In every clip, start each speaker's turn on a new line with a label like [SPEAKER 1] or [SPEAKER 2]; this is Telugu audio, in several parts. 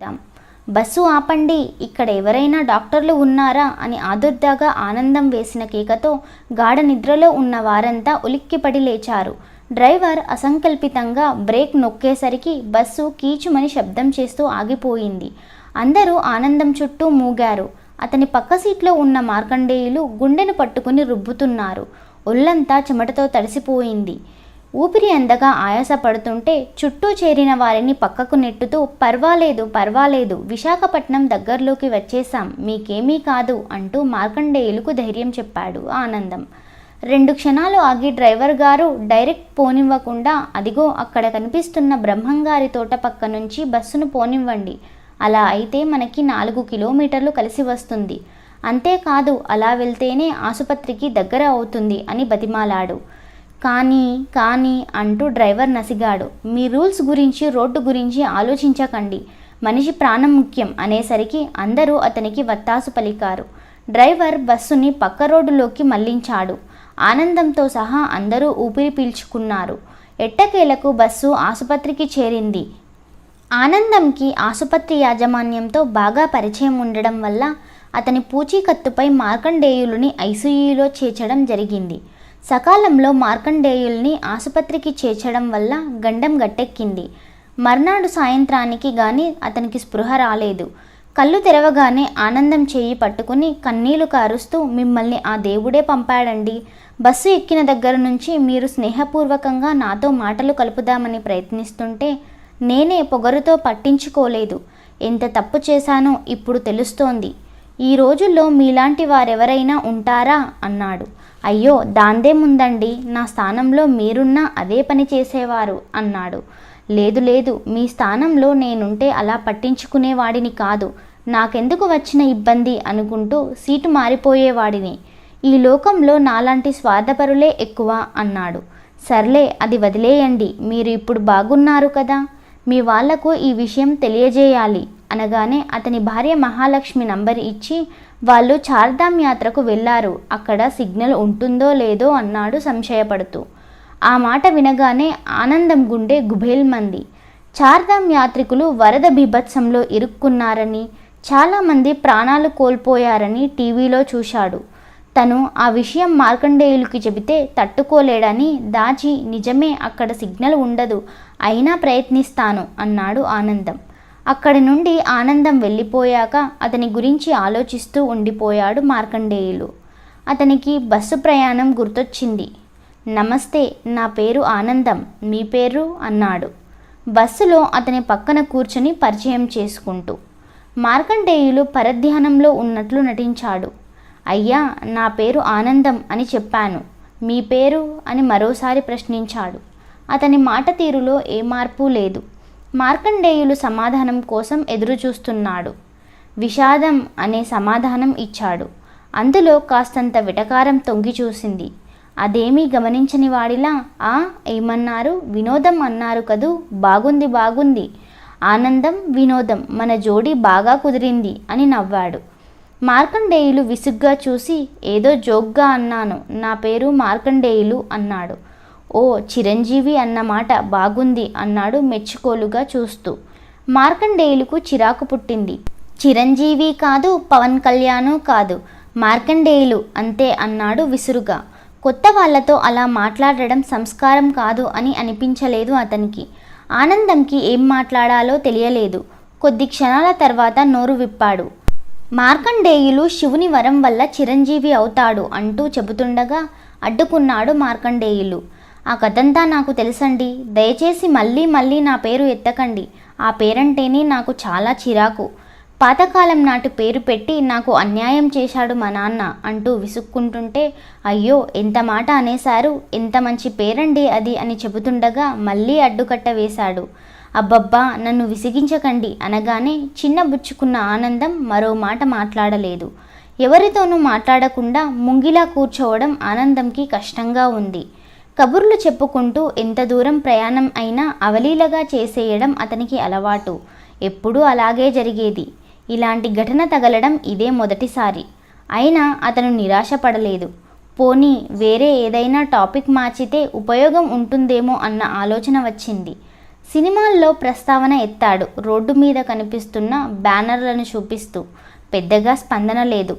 [SPEAKER 1] దాం. బస్సు ఆపండి, ఇక్కడ ఎవరైనా డాక్టర్లు ఉన్నారా అని ఆదుర్దాగా ఆనందం వేసిన కేకతో గాఢ నిద్రలో ఉన్న వారంతా ఉలిక్కిపడి లేచారు. డ్రైవర్ అసంకల్పితంగా బ్రేక్ నొక్కేసరికి బస్సు కీచుమని శబ్దం చేస్తూ ఆగిపోయింది. అందరూ ఆనందం చుట్టూ మూగారు. అతని పక్క సీట్లో ఉన్న మార్కండేయులు గుండెను పట్టుకుని రుబ్బుతున్నారు. ఒళ్ళంతా చెమటతో తడిసిపోయింది. ఊపిరి అందగా ఆయాసపడుతుంటే చుట్టూ చేరిన వారిని పక్కకు నెట్టుతూ పర్వాలేదు పర్వాలేదు, విశాఖపట్నం దగ్గరలోకి వచ్చేశాం, మీకేమీ కాదు అంటూ మార్కండేయులకు ధైర్యం చెప్పాడు ఆనందం. 2 క్షణాలు ఆగి డ్రైవర్ గారు డైరెక్ట్ పోనివ్వకుండా, అదిగో అక్కడ కనిపిస్తున్న బ్రహ్మంగారి తోట పక్క నుంచి బస్సును పోనివ్వండి, అలా అయితే మనకి 4 కిలోమీటర్లు కలిసి వస్తుంది, అంతేకాదు అలా వెళ్తేనే ఆసుపత్రికి దగ్గర అవుతుంది అని బతిమాలాడు. కానీ అంటూ డ్రైవర్ నసిగాడు. మీ రూల్స్ గురించి రోడ్డు గురించి ఆలోచించకండి, మనిషి ప్రాణం ముఖ్యం అనేసరికి అందరూ అతనికి వత్తాసు పలికారు. డ్రైవర్ బస్సుని పక్క రోడ్డులోకి మళ్లించాడు. ఆనందంతో సహా అందరూ ఊపిరి పీల్చుకున్నారు. ఎట్టకేలకు బస్సు ఆసుపత్రికి చేరింది. ఆనందంకి ఆసుపత్రి యాజమాన్యంతో బాగా పరిచయం ఉండడం వల్ల అతని పూచీకత్తుపై మార్కండేయులని ఐసీయూలో చేర్చడం జరిగింది. సకాలంలో మార్కండేయుల్ని ఆసుపత్రికి చేర్చడం వల్ల గండం గట్టెక్కింది. మర్నాడు సాయంత్రానికి గాని అతనికి స్పృహ రాలేదు. కళ్ళు తెరవగానే ఆనందం చేయి పట్టుకుని కన్నీళ్లు కారుస్తూ, మిమ్మల్ని ఆ దేవుడే పంపాడండి, బస్సు ఎక్కిన దగ్గర నుంచి మీరు స్నేహపూర్వకంగా నాతో మాటలు కలుపుదామని ప్రయత్నిస్తుంటే నేనే పొగరుతో పట్టించుకోలేదు. ఎంత తప్పు చేశానో ఇప్పుడు తెలుస్తోంది. ఈ రోజుల్లో మీలాంటి వారెవరైనా ఉంటారా అన్నాడు. అయ్యో దాందేముందండి, నా స్థానంలో మీరున్నా అదే పని చేసేవారు అన్నాడు. లేదు మీ స్థానంలో నేనుంటే అలా పట్టించుకునేవాడిని కాదు, నాకెందుకు వచ్చిన ఇబ్బంది అనుకుంటూ సీటు మారిపోయేవాడిని. ఈ లోకంలో నాలాంటి స్వార్థపరులే ఎక్కువ అన్నాడు. సర్లే అది వదిలేయండి, మీరు ఇప్పుడు బాగున్నారు కదా, మీ వాళ్లకు ఈ విషయం తెలియజేయాలి అనగానే అతని భార్య మహాలక్ష్మి నంబర్ ఇచ్చి, వాళ్ళు చార్ధామ్ యాత్రకు వెళ్ళారు, అక్కడ సిగ్నల్ ఉంటుందో లేదో అన్నాడు సంశయపడుతూ. ఆ మాట వినగానే ఆనందం గుండె గుబేల్మంది. చార్ధామ్ యాత్రికులు వరద బీభత్సంలో ఇరుక్కున్నారని, చాలామంది ప్రాణాలు కోల్పోయారని టీవీలో చూశాడు. తను ఆ విషయం మార్కండేయులకి చెబితే తట్టుకోలేడని దాచి, నిజమే అక్కడ సిగ్నల్ ఉండదు, అయినా ప్రయత్నిస్తాను అన్నాడు ఆనందం. అక్కడి నుండి ఆనందం వెళ్ళిపోయాక అతని గురించి ఆలోచిస్తూ ఉండిపోయాడు మార్కండేయులు. అతనికి బస్సు ప్రయాణం గుర్తొచ్చింది. నమస్తే, నా పేరు ఆనందం, మీ పేరు అన్నాడు బస్సులో అతని పక్కన కూర్చొని పరిచయం చేసుకుంటూ. మార్కండేయులు పరధ్యానంలో ఉన్నట్లు నటించాడు. అయ్యా, నా పేరు ఆనందం అని చెప్పాను, మీ పేరు అని మరోసారి ప్రశ్నించాడు. అతని మాట తీరులో ఏ మార్పు లేదు. మార్కండేయులు సమాధానం కోసం ఎదురుచూస్తున్నాడు. విషాదం అనే సమాధానం ఇచ్చాడు. అందులో కాస్తంత వెటకారం తొంగి చూసింది. అదేమీ గమనించని వాడిలా, ఏమన్నారు, వినోదం అన్నారు కదూ, బాగుంది, ఆనందం వినోదం, మన జోడీ బాగా కుదిరింది అని నవ్వాడు. మార్కండేయులు విసుగ్గా చూసి, ఏదో జోక్గా అన్నాను, నా పేరు మార్కండేయులు అన్నాడు. ఓ చిరంజీవి అన్నమాట, బాగుంది అన్నాడు మెచ్చుకోలుగా చూస్తూ. మార్కండేయులకు చిరాకు పుట్టింది. చిరంజీవి కాదు, పవన్ కళ్యాణ్ కాదు, మార్కండేయులు అంతే అన్నాడు విసురుగా. కొత్త వాళ్లతో అలా మాట్లాడడం సంస్కారం కాదు అని అనిపించలేదు అతనికి. ఆనందంకి ఏం మాట్లాడాలో తెలియలేదు. కొద్ది క్షణాల తర్వాత నోరు విప్పాడు. మార్కండేయులు శివుని వరం వల్ల చిరంజీవి అవుతాడు అంటూ చెబుతుండగా అడ్డుకున్నాడు మార్కండేయులు. ఆ కథంతా నాకు తెలుసండి, దయచేసి మళ్ళీ నా పేరు ఎత్తకండి, ఆ పేరంటేనే నాకు చాలా చిరాకు, పాతకాలం నాటి పేరు పెట్టి నాకు అన్యాయం చేశాడు మా నాన్న అంటూ విసుక్కుంటుంటే, అయ్యో ఎంత మాట అనేశారు, ఎంత మంచి పేరండి అది అని చెబుతుండగా మళ్ళీ అడ్డుకట్ట వేశాడు. అబ్బబ్బా, నన్ను విసిగించకండి అనగానే చిన్నబుచ్చుకున్న ఆనందం మరో మాట మాట్లాడలేదు. ఎవరితోనూ మాట్లాడకుండా ముంగిలా కూర్చోవడం ఆనందంకి కష్టంగా ఉంది. కబుర్లు చెప్పుకుంటూ ఎంత దూరం ప్రయాణం అయినా అవలీలగా చేసేయడం అతనికి అలవాటు. ఎప్పుడూ అలాగే జరిగేది. ఇలాంటి ఘటన తగలడం ఇదే మొదటిసారి. అయినా అతను నిరాశపడలేదు. పోనీ వేరే ఏదైనా టాపిక్ మార్చితే ఉపయోగం ఉంటుందేమో అన్న ఆలోచన వచ్చింది. సినిమాల్లో ప్రస్తావన ఎత్తాడు, రోడ్డు మీద కనిపిస్తున్న బ్యానర్లను చూపిస్తూ. పెద్దగా స్పందన లేదు.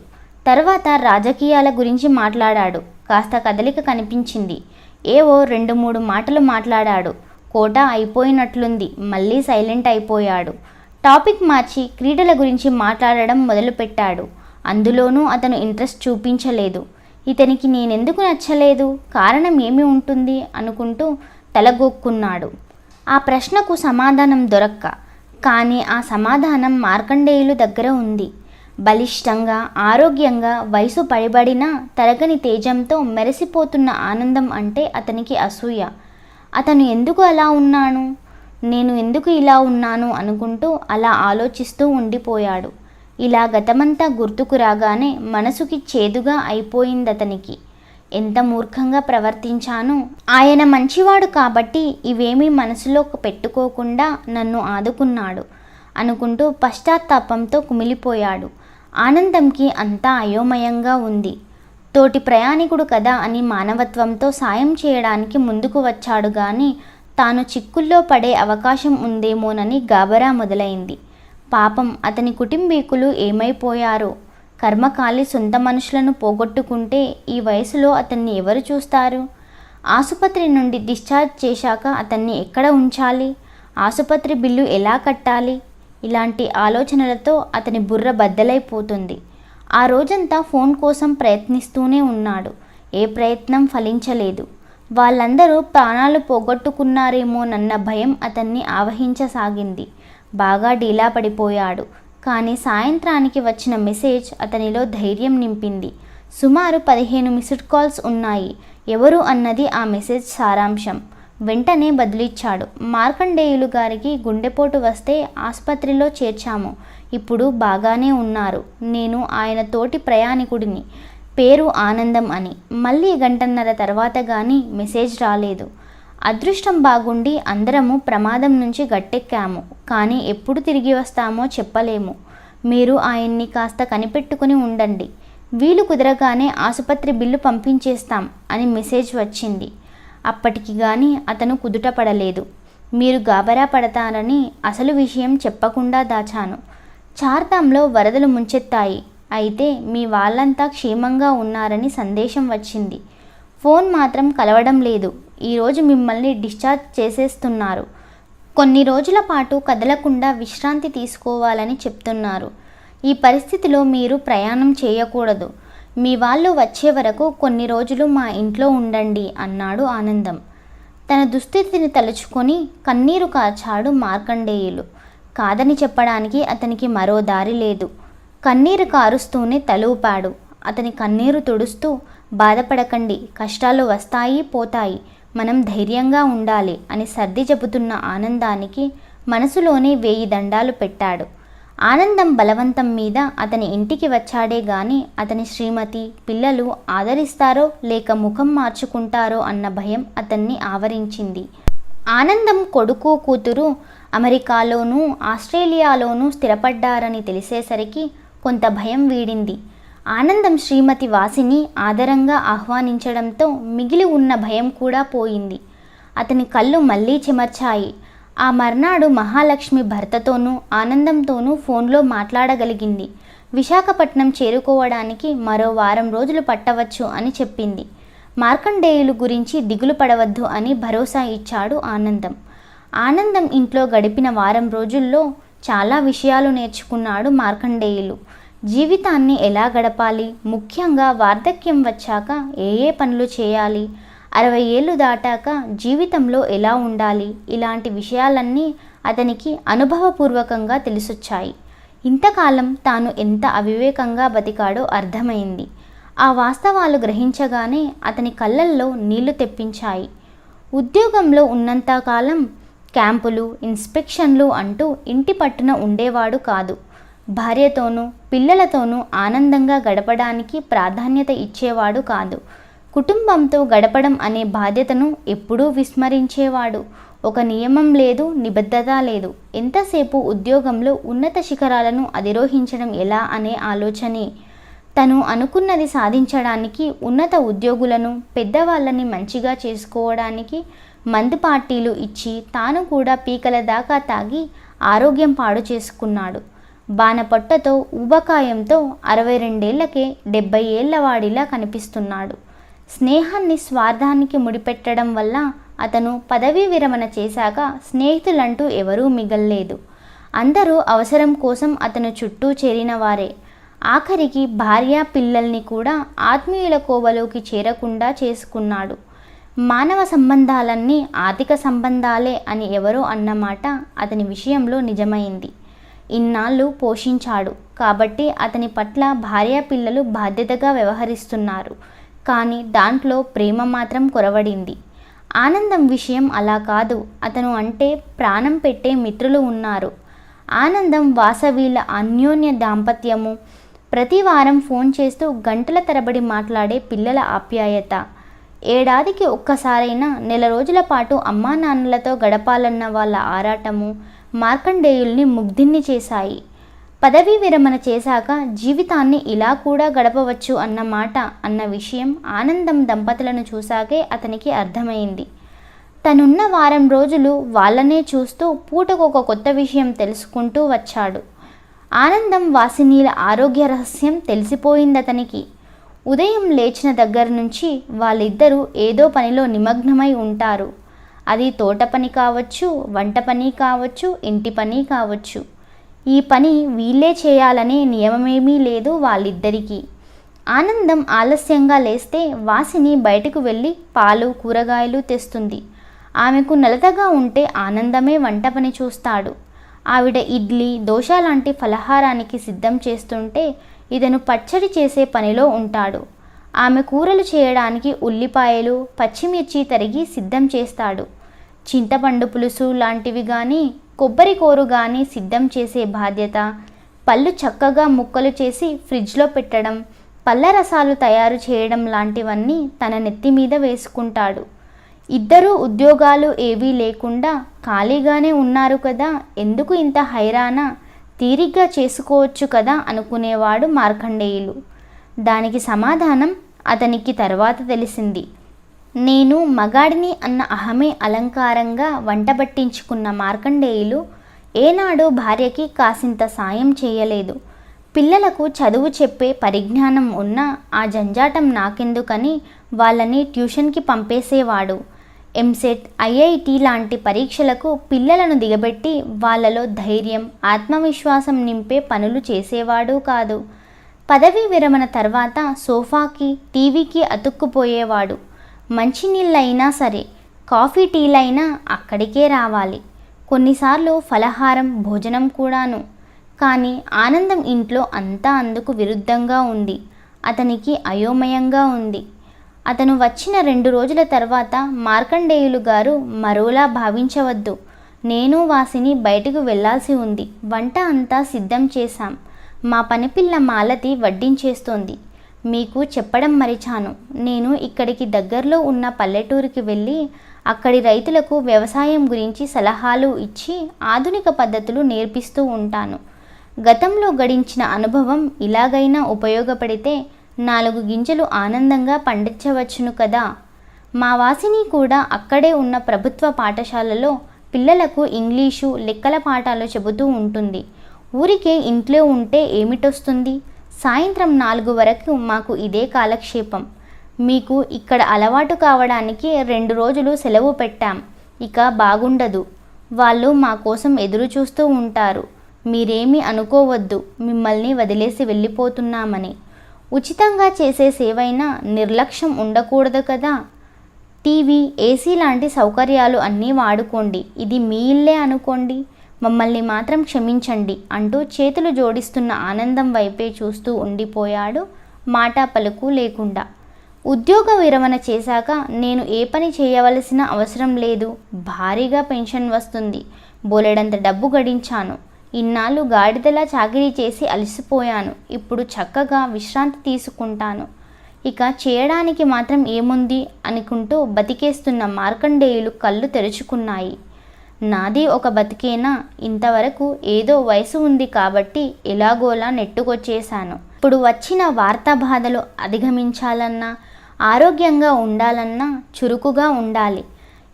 [SPEAKER 1] తర్వాత రాజకీయాల గురించి మాట్లాడాడు. కాస్త కదలిక కనిపించింది. ఏవో 2-3 మాటలు మాట్లాడాడు. కోట అయిపోయినట్లుంది. మళ్ళీ సైలెంట్ అయిపోయాడు. టాపిక్ మార్చి క్రీడల గురించి మాట్లాడడం మొదలుపెట్టాడు. అందులోనూ అతను ఇంట్రెస్ట్ చూపించలేదు. ఇతనికి నేనెందుకు నచ్చలేదు, కారణం ఏమి ఉంటుంది అనుకుంటూ తలగొక్కున్నాడు. ఆ ప్రశ్నకు సమాధానం దొరక్క. కానీ ఆ సమాధానం మార్కండేయులు దగ్గర ఉంది. బలిష్టంగా, ఆరోగ్యంగా, వయసు పైబడిన తరగని తేజంతో మెరిసిపోతున్న ఆనందం అంటే అతనికి అసూయ. అతను ఎందుకు అలా ఉన్నాను, నేను ఎందుకు ఇలా ఉన్నాను అనుకుంటూ అలా ఆలోచిస్తూ ఉండిపోయాడు. ఇలా గతమంతా గుర్తుకు రాగానే మనసుకి చేదుగా అయిపోయిందతనికి. ఎంత మూర్ఖంగా ప్రవర్తించాను. ఆయన మంచివాడు కాబట్టి ఇవేమీ మనసులో పెట్టుకోకుండా నన్ను ఆదుకున్నాడు అనుకుంటూ పశ్చాత్తాపంతో కుమిలిపోయాడు. ఆనందంకి అంతా అయోమయంగా ఉంది. తోటి ప్రయాణికుడు కదా అని మానవత్వంతో సాయం చేయడానికి ముందుకు వచ్చాడు గాని తాను చిక్కుల్లో పడే అవకాశం ఉందేమోనని గాబరా మొదలైంది. పాపం అతని కుటుంబీకులు ఏమైపోయారో. కర్మకాలి సొంత మనుషులను పోగొట్టుకుంటే ఈ వయసులో అతన్ని ఎవరు చూస్తారు? ఆసుపత్రి నుండి డిశ్చార్జ్ చేశాక అతన్ని ఎక్కడ ఉంచాలి? ఆసుపత్రి బిల్లు ఎలా కట్టాలి? ఇలాంటి ఆలోచనలతో అతని బుర్ర బద్దలైపోతుంది. ఆ రోజంతా ఫోన్ కోసం ప్రయత్నిస్తూనే ఉన్నాడు. ఏ ప్రయత్నం ఫలించలేదు. వాళ్ళందరూ ప్రాణాలు పోగొట్టుకున్నారేమోనన్న భయం అతన్ని ఆవహించసాగింది. బాగా డీలా పడిపోయాడు. కానీ సాయంత్రానికి వచ్చిన మెసేజ్ అతనిలో ధైర్యం నింపింది. సుమారు 15 మిస్డ్ కాల్స్ ఉన్నాయి. ఎవరు అన్నది ఆ మెసేజ్ సారాంశం. వెంటనే బదులిచ్చాడు. మార్కండేయులు గారికి గుండెపోటు వస్తే ఆసుపత్రిలో చేర్చాము. ఇప్పుడు బాగానే ఉన్నారు. నేను ఆయన తోటి ప్రయాణికుడిని. పేరు ఆనందం అని. మళ్ళీ 1.5 గంట తర్వాత కానీ మెసేజ్ రాలేదు. అదృష్టం బాగుండి అందరము ప్రమాదం నుంచి గట్టెక్కాము. కానీ ఎప్పుడు తిరిగి వస్తామో చెప్పలేము. మీరు ఆయన్ని కాస్త కనిపెట్టుకుని ఉండండి. వీలు కుదరగానే ఆసుపత్రి బిల్లు పంపించేస్తాం అని మెసేజ్ వచ్చింది. అప్పటికి కానీ అతను కుదుటపడలేదు. మీరు గాబరా పడతారని అసలు విషయం చెప్పకుండా దాచాను. చార్ధాంలో వరదలు ముంచెత్తాయి. అయితే మీ వాళ్ళంతా క్షేమంగా ఉన్నారని సందేశం వచ్చింది. ఫోన్ మాత్రం కలవడం లేదు. ఈరోజు మిమ్మల్ని డిశ్చార్జ్ చేసేస్తున్నారు. కొన్ని రోజుల పాటు కదలకుండా విశ్రాంతి తీసుకోవాలని చెప్తున్నారు. ఈ పరిస్థితిలో మీరు ప్రయాణం చేయకూడదు. మీ వాళ్ళు వచ్చే వరకు కొన్ని రోజులు మా ఇంట్లో ఉండండి అన్నాడు ఆనందం. తన దుస్థితిని తలుచుకొని కన్నీరు కార్చాడు మార్కండేయులు. కాదని చెప్పడానికి అతనికి మరో దారి లేదు. కన్నీరు కారుస్తూనే తలూపాడు. అతని కన్నీరు తుడుస్తూ, బాధపడకండి, కష్టాలు వస్తాయి పోతాయి, మనం ధైర్యంగా ఉండాలి అని సర్ది చెబుతున్న ఆనందానికి మనసులోనే 1000 దండాలు పెట్టాడు. ఆనందం బలవంతం మీద అతని ఇంటికి వచ్చాడే గాని అతని శ్రీమతి, పిల్లలు ఆదరిస్తారో లేక ముఖం మార్చుకుంటారో అన్న భయం అతన్ని ఆవరించింది. ఆనందం కొడుకు కూతురు అమెరికాలోనూ ఆస్ట్రేలియాలోనూ స్థిరపడ్డారని తెలిసేసరికి కొంత భయం వీడింది. ఆనందం శ్రీమతి వాసిని ఆదరంగా ఆహ్వానించడంతో మిగిలి ఉన్న భయం కూడా పోయింది. అతని కళ్ళు మళ్ళీ చెమర్చాయి. ఆ మర్నాడు మహాలక్ష్మి భర్తతోనూ ఆనందంతోనూ ఫోన్లో మాట్లాడగలిగింది. విశాఖపట్నం చేరుకోవడానికి మరో 1 వారం రోజులు పట్టవచ్చు అని చెప్పింది. మార్కండేయులు గురించి దిగులు పడవద్దు అని భరోసా ఇచ్చాడు ఆనందం. ఆనందం ఇంట్లో గడిపిన 1 వారం రోజుల్లో చాలా విషయాలు నేర్చుకున్నాడు మార్కండేయులు. జీవితాన్ని ఎలా గడపాలి, ముఖ్యంగా వార్ధక్యం వచ్చాక ఏ పనులు చేయాలి, 60 ఏళ్ళు దాటాక జీవితంలో ఎలా ఉండాలి, ఇలాంటి విషయాలన్నీ అతనికి అనుభవపూర్వకంగా తెలిసొచ్చాయి. ఇంతకాలం తాను ఎంత అవివేకంగా బతికాడో అర్థమైంది. ఆ వాస్తవాలు గ్రహించగానే అతని కళ్ళల్లో నీళ్లు తెప్పించాయి. ఉద్యోగంలో ఉన్నంతకాలం క్యాంపులు, ఇన్స్పెక్షన్లు అంటూ ఇంటి పట్టున ఉండేవాడు కాదు. భార్యతోనూ పిల్లలతోనూ ఆనందంగా గడపడానికి ప్రాధాన్యత ఇచ్చేవాడు కాదు. కుటుంబంతో గడపడం అనే బాధ్యతను ఎప్పుడూ విస్మరించేవాడు. ఒక నియమం లేదు, నిబద్ధత లేదు. ఎంతసేపు ఉద్యోగంలో ఉన్నత శిఖరాలను అధిరోహించడం ఎలా అనే ఆలోచనే. తను అనుకున్నది సాధించడానికి ఉన్నత ఉద్యోగులను, పెద్దవాళ్ళని మంచిగా చేసుకోవడానికి మందు పార్టీలు ఇచ్చి తాను కూడా పీకల దాకా తాగి ఆరోగ్యం పాడు చేసుకున్నాడు. బాణపొట్టతో ఊబకాయంతో 62 70 ఏళ్ల వాడిలా కనిపిస్తున్నాడు. స్నేహాన్ని స్వార్థానికి ముడిపెట్టడం వల్ల అతను పదవీ విరమణ చేశాక స్నేహితులంటూ ఎవరూ మిగల్లేదు. అందరూ అవసరం కోసం అతను చుట్టూ చేరిన వారే. ఆఖరికి భార్య పిల్లల్ని కూడా ఆత్మీయుల కోవలోకి చేరకుండా చేసుకున్నాడు. మానవ సంబంధాలన్నీ ఆర్థిక సంబంధాలే అని ఎవరో అన్నమాట అతని విషయంలో నిజమైంది. ఇన్నాళ్ళు పోషించాడు కాబట్టి అతని పట్ల భార్య పిల్లలు బాధ్యతగా వ్యవహరిస్తున్నారు. కానీ దాంట్లో ప్రేమ మాత్రం కొరవడింది. ఆనందం విషయం అలా కాదు. అతను అంటే ప్రాణం పెట్టే మిత్రులు ఉన్నారు. ఆనందం వాసవిల అన్యోన్య దాంపత్యము, ప్రతి వారం ఫోన్ చేస్తూ గంటల తరబడి మాట్లాడే పిల్లల ఆప్యాయత, ఏడాదికి ఒక్కసారైనా నెల రోజుల పాటు అమ్మా నాన్నలతో గడపాలన్న వాళ్ళ ఆరాటము మార్కండేయుల్ని ముగ్ధుల్ని చేశాయి. పదవీ విరమణ చేశాక జీవితాన్ని ఇలా కూడా గడపవచ్చు అన్నమాట అన్న విషయం ఆనందం దంపతులను చూశాకే అతనికి అర్థమైంది. తనున్న వారం రోజులు వాళ్ళనే చూస్తూ పూటకొక కొత్త విషయం తెలుసుకుంటూ వచ్చాడు. ఆనందం వాసినీల ఆరోగ్య రహస్యం తెలిసిపోయిందతనికి. ఉదయం లేచిన దగ్గర నుంచి వాళ్ళిద్దరూ ఏదో పనిలో నిమగ్నమై ఉంటారు. అది తోట పని కావచ్చు, వంట పని కావచ్చు, ఇంటి పని కావచ్చు. ఈ పని వీళ్ళే చేయాలనే నియమమేమీ లేదు వాళ్ళిద్దరికీ. ఆనందం ఆలస్యంగా లేస్తే వాసిని బయటకు వెళ్ళి పాలు కూరగాయలు తెస్తుంది. ఆమెకు నలతగా ఉంటే ఆనందమే వంట పని చూస్తాడు. ఆవిడ ఇడ్లీ దోశ లాంటి ఫలహారానికి సిద్ధం చేస్తుంటే ఇతను పచ్చడి చేసే పనిలో ఉంటాడు. ఆమె కూరలు చేయడానికి ఉల్లిపాయలు పచ్చిమిర్చి తరిగి సిద్ధం చేస్తాడు. చింతపండు పులుసు లాంటివి కానీ కొబ్బరి కూర కానీ సిద్ధం చేసే బాధ్యత, పళ్ళు చక్కగా ముక్కలు చేసి ఫ్రిడ్జ్లో పెట్టడం, పళ్ళ రసాలు తయారు చేయడం లాంటివన్నీ తన నెత్తి మీద వేసుకుంటాడు. ఇద్దరూ ఉద్యోగాలు ఏవీ లేకుండా ఖాళీగానే ఉన్నారు కదా, ఎందుకు ఇంత హైరానా, తీరిగ్గా చేసుకోవచ్చు కదా అనుకునేవాడు మార్కండేయులు. దానికి సమాధానం అతనికి తర్వాత తెలిసింది. నేను మగాడిని అన్న అహమే అలంకారంగా వంట పట్టించుకున్న మార్కండేయులు ఏనాడు భార్యకి కాసింత సాయం చేయలేదు. పిల్లలకు చదువు చెప్పే పరిజ్ఞానం ఉన్నా ఆ జంజాటం నాకెందుకని వాళ్ళని ట్యూషన్కి పంపేసేవాడు. ఎంసెట్, ఐఐటి లాంటి పరీక్షలకు పిల్లలను దిగబెట్టి వాళ్ళలో ధైర్యం, ఆత్మవిశ్వాసం నింపే పనులు చేసేవాడు కాదు. పదవీ విరమణ తర్వాత సోఫాకి, టీవీకి అతుక్కుపోయేవాడు. మంచినీళ్ళైనా సరే, కాఫీ టీలైనా అక్కడికే రావాలి. కొన్నిసార్లు ఫలహారం, భోజనం కూడాను. కానీ ఆనందం ఇంట్లో అంతా అందుకు విరుద్ధంగా ఉంది. అతనికి అయోమయంగా ఉంది. అతను వచ్చిన 2 రోజుల తర్వాత మార్కండేయులు గారు మరోలా భావించవద్దు. నేను వాసిని బయటకు వెళ్లాల్సి ఉంది. వంట అంతా సిద్ధం చేశాం. మా పనిపిల్ల మాలతి వడ్డించేస్తోంది. మీకు చెప్పడం మరిచాను. నేను ఇక్కడికి దగ్గరలో ఉన్న పల్లెటూరికి వెళ్ళి అక్కడి రైతులకు వ్యవసాయం గురించి సలహాలు ఇచ్చి ఆధునిక పద్ధతులు నేర్పిస్తూ ఉంటాను. గతంలో గడించిన అనుభవం ఇలాగైనా ఉపయోగపడితే 4 గింజలు ఆనందంగా పండించవచ్చును కదా. మా వాసిని కూడా అక్కడే ఉన్న ప్రభుత్వ పాఠశాలలో పిల్లలకు ఇంగ్లీషు, లెక్కల పాఠాలు చెబుతూ ఉంటుంది. ఊరికే ఇంట్లో ఉంటే ఏమిటొస్తుంది? సాయంత్రం 4 వరకు మాకు ఇదే కాలక్షేపం. మీకు ఇక్కడ అలవాటు కావడానికి 2 రోజులు సెలవు పెట్టాం. ఇక బాగుండదు. వాళ్ళు మా కోసం ఎదురు చూస్తూ ఉంటారు. మీరేమీ అనుకోవద్దు, మిమ్మల్ని వదిలేసి వెళ్ళిపోతున్నామని. ఉచితంగా చేసే సేవైనా నిర్లక్ష్యం ఉండకూడదు కదా. టీవీ, ఏసీ లాంటి సౌకర్యాలు అన్నీ వాడుకోండి. ఇది మీ ఇల్లే అనుకోండి. మమ్మల్ని మాత్రం క్షమించండి అంటూ చేతులు జోడిస్తున్న ఆనందం వైపే చూస్తూ ఉండిపోయాడు, మాట పలుకు లేకుండా. ఉద్యోగ విరమణ చేశాక నేను ఏ పని చేయవలసిన అవసరం లేదు. భారీగా పెన్షన్ వస్తుంది. బోలెడంత డబ్బు గడించాను. ఇన్నాళ్ళు గాడిదలా చాకిరీ చేసి అలసిపోయాను. ఇప్పుడు చక్కగా విశ్రాంతి తీసుకుంటాను. ఇక చేయడానికి మాత్రం ఏముంది అనుకుంటూ బతికేస్తున్న మార్కండేయులు కళ్ళు తెరుచుకున్నాయి. నాది ఒక బతికేనా? ఇంతవరకు ఏదో వయసు ఉంది కాబట్టి ఎలాగోలా నెట్టుకొచ్చేశాను. ఇప్పుడు వచ్చిన వార్తా బాధలు అధిగమించాలన్నా, ఆరోగ్యంగా ఉండాలన్నా చురుకుగా ఉండాలి.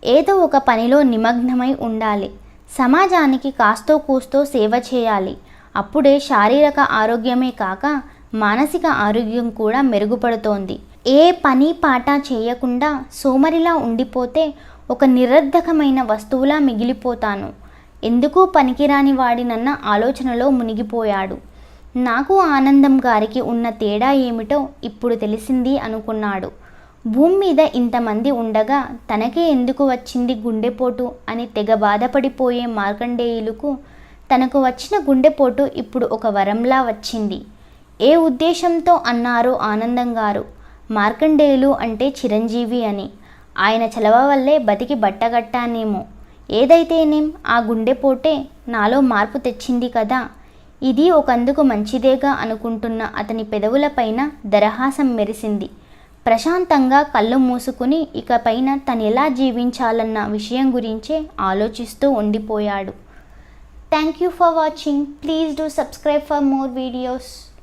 [SPEAKER 1] ఏదో ఒక పనిలో నిమగ్నమై ఉండాలి. సమాజానికి కాస్తో కూస్తో సేవ చేయాలి. అప్పుడే శారీరక ఆరోగ్యమే కాక మానసిక ఆరోగ్యం కూడా మెరుగుపడుతోంది. ఏ పని పాట చేయకుండా సోమరిలా ఉండిపోతే ఒక నిరర్ధకమైన వస్తువులా మిగిలిపోతాను. ఎందుకు పనికిరాని వాడినన్న ఆలోచనలో మునిగిపోయాడు. నాకు ఆనందం గారికి ఉన్న తేడా ఏమిటో ఇప్పుడు తెలిసింది అనుకున్నాడు. భూమి మీద ఇంతమంది ఉండగా తనకే ఎందుకు వచ్చింది గుండెపోటు అని తెగ బాధపడిపోయే మార్కండేయులకు తనకు వచ్చిన గుండెపోటు ఇప్పుడు ఒక వరంలా వచ్చింది. ఏ ఉద్దేశంతో అన్నారో ఆనందం గారు మార్కండేయులు అంటే చిరంజీవి అని. ఆయన చలవ వల్లే బతికి బట్టగట్టానేమో. ఏదైతేనేం ఆ గుండెపోటే నాలో మార్పు తెచ్చింది కదా. ఇది ఒకందుకు మంచిదేగా అనుకుంటున్న అతని పెదవులపైన దరహాసం మెరిసింది. ప్రశాంతంగా కళ్ళు మూసుకుని ఇకపైన తనెలా జీవించాలన్న విషయం గురించే ఆలోచిస్తూ ఉండిపోయాడు. Thank you for watching. Please do subscribe for more videos.